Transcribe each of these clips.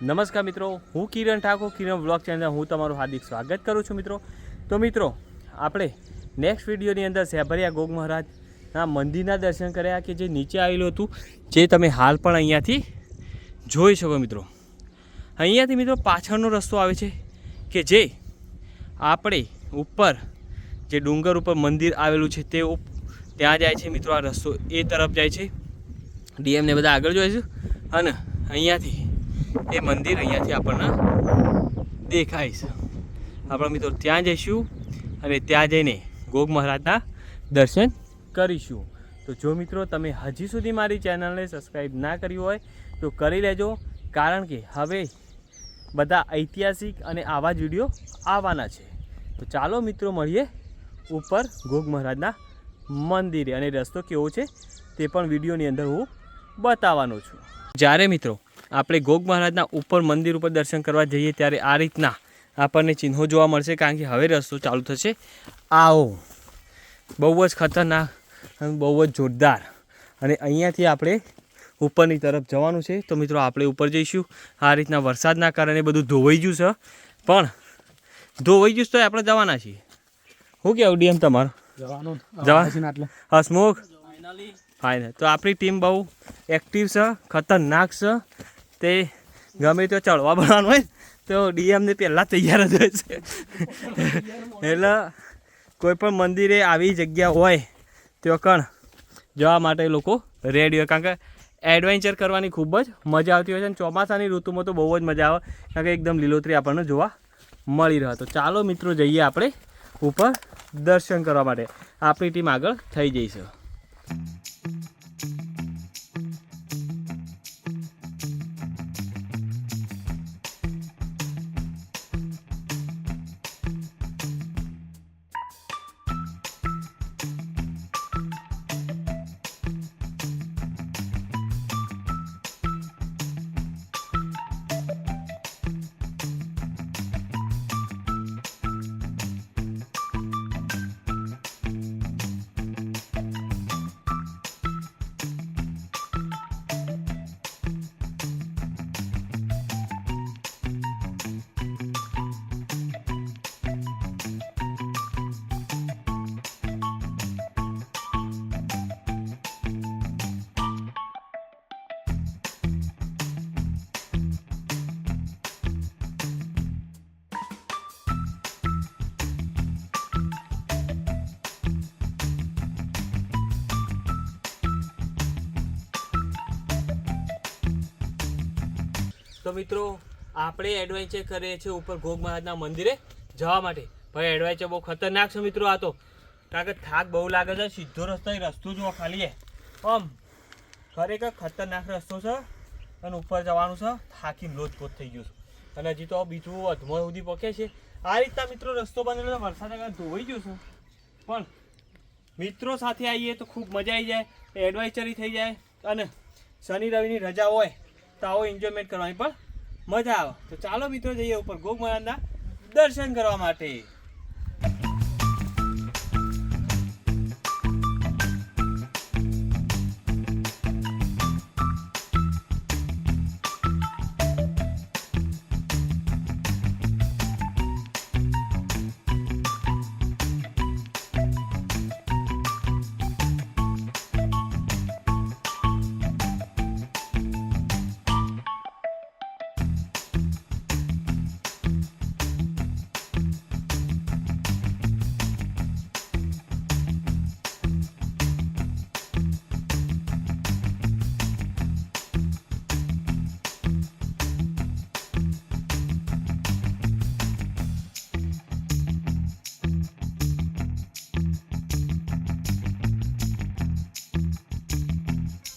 નમસ્કાર મિત્રો, હું કિરણ ઠાકોર, કિરણ બ્લોગ ચેનલ હું તમારું હાર્દિક સ્વાગત કરું છું મિત્રો. તો મિત્રો આપણે નેક્સ્ટ વિડીયોની અંદર સેભરિયા ગોગ મહારાજના મંદિરના દર્શન કર્યા કે જે નીચે આવેલું હતું, જે તમે હાલ પણ અહીંયાથી જોઈ શકો મિત્રો. અહીંયાથી મિત્રો પાછળનો રસ્તો આવે છે કે જે આપણે ઉપર જે ડુંગર ઉપર મંદિર આવેલું છે તે ત્યાં જાય છે મિત્રો. આ રસ્તો એ તરફ જાય છે, ડીએમને બધા આગળ જોઈશું અને અહીંયાથી એ મંદિર અહીંયાથી આપણને દેખાય છે. આપણા મિત્રો ત્યાં જઈશું અને ત્યાં જઈને ગોગ મહારાજના દર્શન કરીશું. તો જો મિત્રો તમે હજી સુધી મારી ચેનલને સબસ્ક્રાઈબ ના કરી હોય તો કરી લેજો, કારણ કે હવે બધા ઐતિહાસિક અને આવા જ વિડીયો આવવાના છે. તો ચાલો મિત્રો મળીએ ઉપર ગોગ મહારાજના મંદિરે, અને રસ્તો કેવો છે તે પણ વિડીયોની અંદર હું બતાવવાનો છું. જ્યારે મિત્રો આપણે ગોગ મહારાજના ઉપર મંદિર ઉપર દર્શન કરવા જઈએ ત્યારે આ રીતના આપણને ચિહ્નો જોવા મળશે, કારણ કે હવે રસ્તો ચાલુ થશે. આવો બહુ જ ખતરનાક અને બહુ જ જોરદાર, અને અહીંયાથી આપણે ઉપરની તરફ જવાનું છે. તો મિત્રો આપણે ઉપર જઈશું. આ રીતના વરસાદના કારણે બધું ધોવાઈ ગયું છે, પણ ધોવાઈ ગયું તો આપણે જવાના છીએ. શું કહેવું ડીએમ તમારું? જવાનું હસમુખ ફાઇનલ. તો આપણી ટીમ બહુ એક્ટિવ છે, ખતરનાક છે. તે ગમે તો ચડવા બનાવવાનું હોય તો ડીએમને પહેલાં તૈયાર જ હોય છે. એટલે કોઈ પણ મંદિરે આવી જગ્યા હોય તો કણ જવા માટે લોકો રેડી હોય, કારણ કે એડવેન્ચર કરવાની ખૂબ જ મજા આવતી હોય છે. અને ચોમાસાની ઋતુમાં તો બહુ જ મજા આવે, કારણ કે એકદમ લીલોતરી આપણને જોવા મળી રહે. તો ચાલો મિત્રો જઈએ આપણે ઉપર દર્શન કરવા માટે. આપણી ટીમ આગળ થઈ જઈશે. તો મિત્રો આપણે એડવેન્ચર કરીએ છીએ ઉપર ગોગ મહારાજના મંદિરે જવા માટે. ભાઈ એડવેન્ચર બહુ ખતરનાક છે મિત્રો આ તો, કારણ કે થાક બહુ લાગે છે. સીધો રસ્તો જુઓ ખાલી, આમ ખરેખર ખતરનાક રસ્તો છે. અને ઉપર જવાનું છે, થાકીને લોચપોચ થઈ ગયું છે. અને હજી તો બીજું અધમો સુધી પકે છે. આ રીતના મિત્રો રસ્તો બનેલો છે, વરસાદ આગળ ધોવાઈ ગયું છે, પણ મિત્રો સાથે આવીએ તો ખૂબ મજા આવી જાય, એડવેન્ચરી થઈ જાય. અને શનિ રવિની રજા હોય તો આવો એન્જોયમેન્ટ કરવાની પણ મજા આવે. તો ચાલો મિત્રો જઈએ ઉપર ગોગ મહારાજના દર્શન કરવા માટે.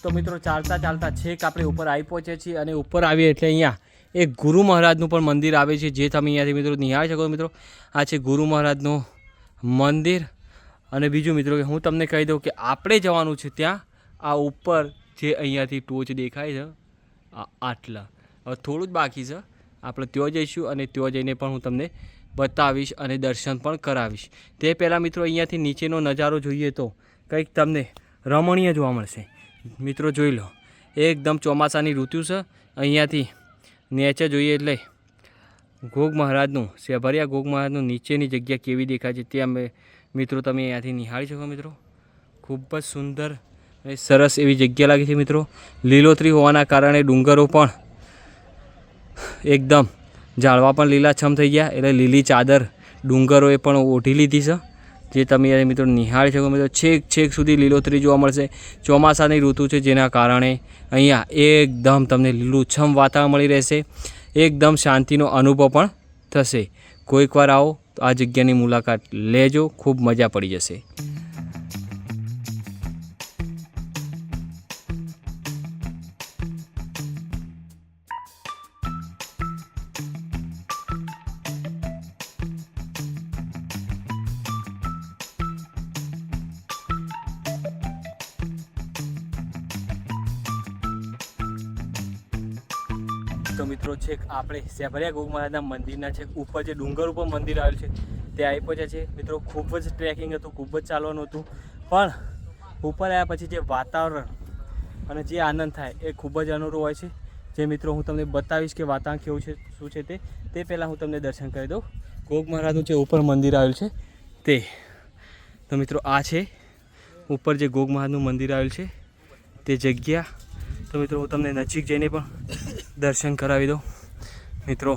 તો મિત્રો ચાલતા ચાલતા છેક આપણે ઉપર આવી પહોંચ્યા છીએ, અને ઉપર આવીએ એટલે અહીંયા એક ગુરુ મહારાજનું પણ મંદિર આવે છે, જે તમે અહીંયાથી મિત્રો નિહાળી શકો. મિત્રો આ છે ગુરુ મહારાજનું મંદિર. અને બીજું મિત્રો કે હું તમને કહી દઉં કે આપણે જવાનું છે ત્યાં આ ઉપર જે અહીંયાથી ટોચ દેખાય છે આટલા, હવે થોડું જ બાકી છે. આપણે ત્યાં જઈશું અને ત્યાં જઈને પણ હું તમને બતાવીશ અને દર્શન પણ કરાવીશ. તે પહેલાં મિત્રો અહીંયાથી નીચેનો નજારો જોઈએ તો કંઈક તમને રમણીય જોવા મળશે. મિત્રો જોઈ લો, એકદમ ચોમાસાની ઋતુ છે. અહીંયાથી નેચર જોઈએ એટલે ગોગ મહારાજનું સેભરિયા ગોગ મહારાજનું નીચેની જગ્યા કેવી દેખાય છે તે અમે મિત્રો તમે અહીંયાથી નિહાળી શકો મિત્રો. ખૂબ જ સુંદર અને સરસ એવી જગ્યા લાગે છે મિત્રો. લીલોતરી હોવાના કારણે ડુંગરો પણ એકદમ ઝાડવા પણ લીલાછમ થઈ ગયા, એટલે લીલી ચાદર ડુંગરોએ પણ ઓઢી લીધી છે, જે તમે મિત્રો નિહાળી શકો મિત્રો. છેક છેક સુધી લીલોતરી જોવા મળશે. ચોમાસાની ઋતુ છે જેના કારણે અહીંયા એકદમ તમને લીલુંછમ વાતાવરણ મળી રહેશે. એકદમ શાંતિનો અનુભવ પણ થશે. કોઈક વાર આવો તો આ જગ્યાની મુલાકાત લેજો, ખૂબ મજા પડી જશે. તો મિત્રો છેક આપણે સેભરિયા ગોગ મહારાજના મંદિરના છેક ઉપર જે ડુંગર ઉપર મંદિર આવેલું છે તે આવી પહોંચ્યા છે મિત્રો. ખૂબ જ ટ્રેકિંગ હતું, ખૂબ જ ચાલવાનું હતું, પણ ઉપર આવ્યા પછી જે વાતાવરણ અને જે આનંદ થાય એ ખૂબ જ અનુરૂપ હોય છે. જે મિત્રો હું તમને બતાવીશ કે વાતાવરણ કેવું છે શું છે તે પહેલાં હું તમને દર્શન કરી દઉં. ગોગ મહારાજનું જે ઉપર મંદિર આવેલું છે તે તો મિત્રો આ છે ઉપર જે ગોગ મહારાજનું મંદિર આવેલું છે તે જગ્યા. તો મિત્રો હું તમને નજીક જઈને પણ દર્શન કરાવી દઉં. મિત્રો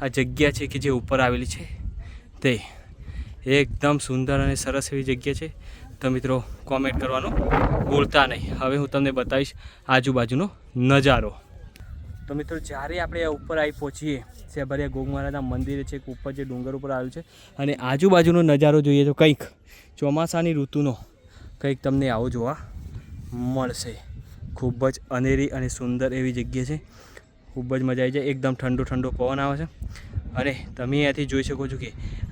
આ જગ્યા છે કે જે ઉપર આવેલી છે તે એકદમ સુંદર અને સરસ એવી જગ્યા છે. તો મિત્રો કોમેન્ટ કરવાનું ભૂલતા નહીં. હવે હું તમને બતાવીશ આજુબાજુનો નજારો. તો મિત્રો જ્યારે આપણે ઉપર આવી પહોંચીએ સેભરિયા ગોગ મહારાજના મંદિરે છે ઉપર જે ડુંગર ઉપર આવેલું છે અને આજુબાજુનો નજારો જોઈએ તો કંઈક ચોમાસાની ઋતુનો કંઈક તમને આવો જોવા મળશે. ખૂબ જ અનેરી અને સુંદર એવી જગ્યા છે. ખૂબ જ મજા આવી જાય. એકદમ ઠંડો ઠંડો પવન આવે છે અને તમે અહીંયાથી જોઈ શકો છો કે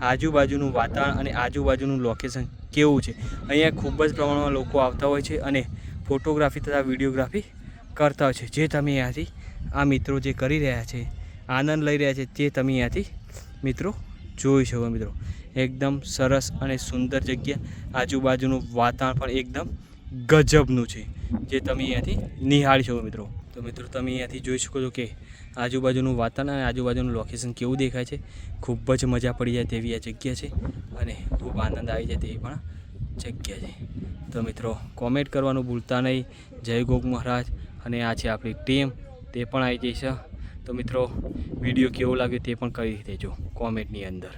આજુબાજુનું વાતાવરણ અને આજુબાજુનું લોકેશન કેવું છે. અહીંયા ખૂબ જ પ્રમાણમાં લોકો આવતા હોય છે અને ફોટોગ્રાફી તથા વિડીયોગ્રાફી કરતા હોય છે, જે તમે અહીંયાથી આ મિત્રો જે કરી રહ્યા છે, આનંદ લઈ રહ્યા છે, તે તમે અહીંયાથી મિત્રો જોઈ શકો મિત્રો. એકદમ સરસ અને સુંદર જગ્યા. આજુબાજુનું વાતાવરણ પણ એકદમ ગજબનું છે, જે તમે અહીંયાથી નિહાળી શકો મિત્રો. તો મિત્રો તમે અહીંયાથી જોઈ શકો છો કે આજુબાજુનું વાતાવરણ અને આજુબાજુનું લોકેશન કેવું દેખાય છે. ખૂબ જ મજા પડી જાય તેવી આ જગ્યા છે અને ખૂબ આનંદ આવી જાય તેવી પણ જગ્યા છે. તો મિત્રો કોમેન્ટ કરવાનું ભૂલતા નહીં. જય ગોગ મહારાજ. અને આ છે આપણી ટીમ, તે પણ આવી જશે. તો મિત્રો વિડીયો કેવો લાગ્યો તે પણ કરી દેજો કોમેન્ટની અંદર.